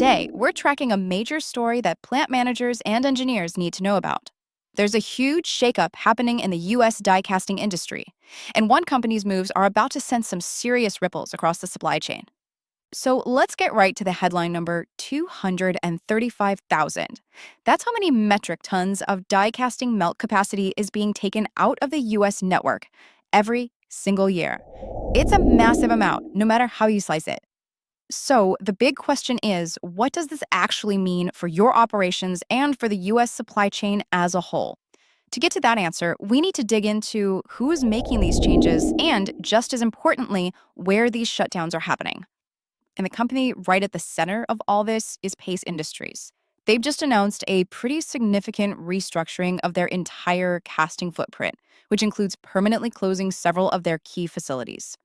today, we're tracking a major story that plant managers and engineers need to know about. There's a huge shakeup happening in the US die casting industry, and one company's moves are about to send some serious ripples across the supply chain. So let's get right to the headline number 235,000. That's how many metric tons of die casting melt capacity is being taken out of the US network every single year. It's a massive amount, no matter how you slice it. So, the big question is, what does this actually mean for your operations and for the US supply chain as a whole? To get to that answer, we need to dig into who is making these changes and, just as importantly, where these shutdowns are happening. And the company right at the center of all this is Pace Industries. They've just announced a pretty significant restructuring of their entire casting footprint, which includes permanently closing several of their key facilities.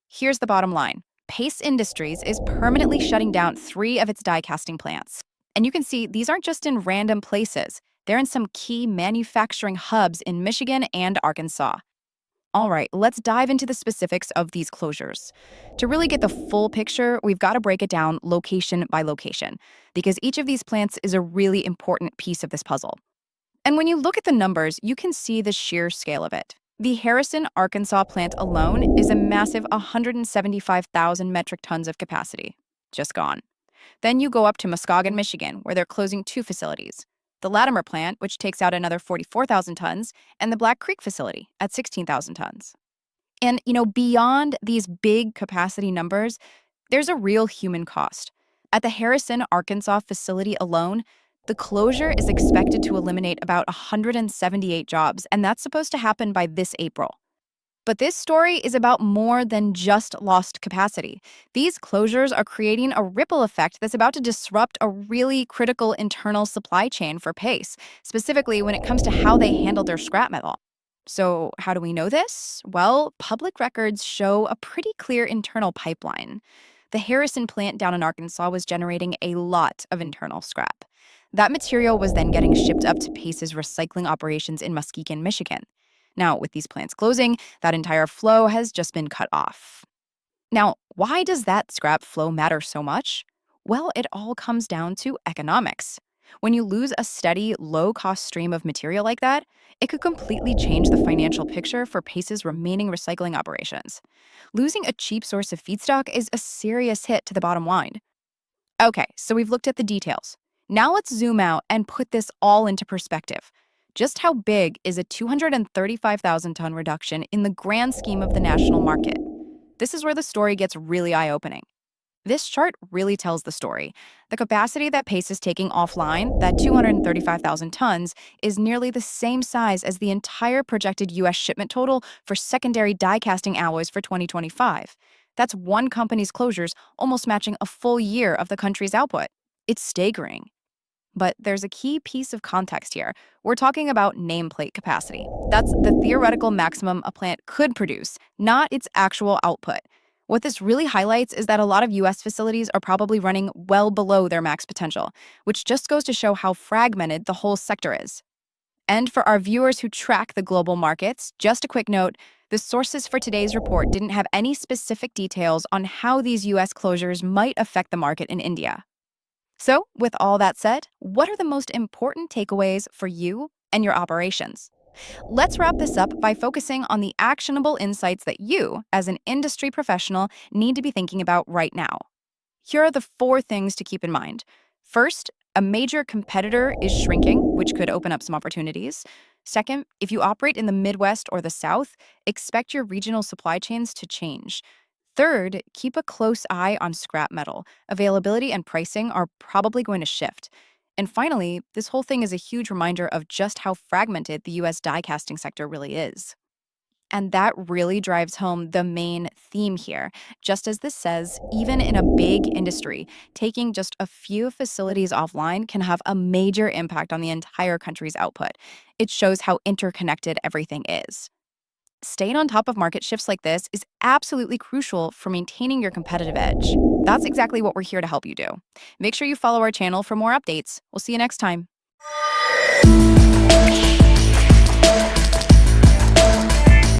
Here's the bottom line. Pace Industries is permanently shutting down 3 of its die casting plants. And you can see these aren't just in random places. They're in some key manufacturing hubs in Michigan and Arkansas. All right, let's dive into the specifics of these closures. To really get the full picture, we've got to break it down location by location, because each of these plants is a really important piece of this puzzle. And when you look at the numbers, you can see the sheer scale of it. The Harrison, Arkansas plant alone is a massive 175,000 metric tons of capacity. Just gone. Then you go up to Muskegon, Michigan, where they're closing 2 facilities. The Latimer plant, which takes out another 44,000 tons, and the Black Creek facility at 16,000 tons. And, beyond these big capacity numbers, there's a real human cost. At the Harrison, Arkansas facility alone, the closure is expected to eliminate about 178 jobs, and that's supposed to happen by this April. But this story is about more than just lost capacity. These closures are creating a ripple effect that's about to disrupt a really critical internal supply chain for Pace, specifically when it comes to how they handle their scrap metal. So, how do we know this? Well, public records show a pretty clear internal pipeline. The Harrison plant down in Arkansas was generating a lot of internal scrap. That material was then getting shipped up to Pace's recycling operations in Muskegon, Michigan. Now, with these plants closing, that entire flow has just been cut off. Now, why does that scrap flow matter so much? Well, it all comes down to economics. When you lose a steady, low-cost stream of material like that, it could completely change the financial picture for Pace's remaining recycling operations. Losing a cheap source of feedstock is a serious hit to the bottom line. Okay, so we've looked at the details. Now let's zoom out and put this all into perspective. Just how big is a 235,000-ton reduction in the grand scheme of the national market? This is where the story gets really eye-opening. This chart really tells the story. The capacity that Pace is taking offline, that 235,000 tons, is nearly the same size as the entire projected U.S. shipment total for secondary die casting alloys for 2025. That's one company's closures almost matching a full year of the country's output. It's staggering. But there's a key piece of context here. We're talking about nameplate capacity. That's the theoretical maximum a plant could produce, not its actual output. What this really highlights is that a lot of US facilities are probably running well below their max potential, which just goes to show how fragmented the whole sector is. And for our viewers who track the global markets, just a quick note, the sources for today's report didn't have any specific details on how these US closures might affect the market in India. So, with all that said, what are the most important takeaways for you and your operations? Let's wrap this up by focusing on the actionable insights that you, as an industry professional, need to be thinking about right now. Here are the 4 things to keep in mind. First, a major competitor is shrinking, which could open up some opportunities. Second, if you operate in the Midwest or the South, expect your regional supply chains to change. Third, keep a close eye on scrap metal. Availability and pricing are probably going to shift. And finally, this whole thing is a huge reminder of just how fragmented the US die casting sector really is. And that really drives home the main theme here. Just as this says, even in a big industry, taking just a few facilities offline can have a major impact on the entire country's output. It shows how interconnected everything is. Staying on top of market shifts like this is absolutely crucial for maintaining your competitive edge. That's exactly what we're here to help you do. Make sure you follow our channel for more updates. We'll see you next time.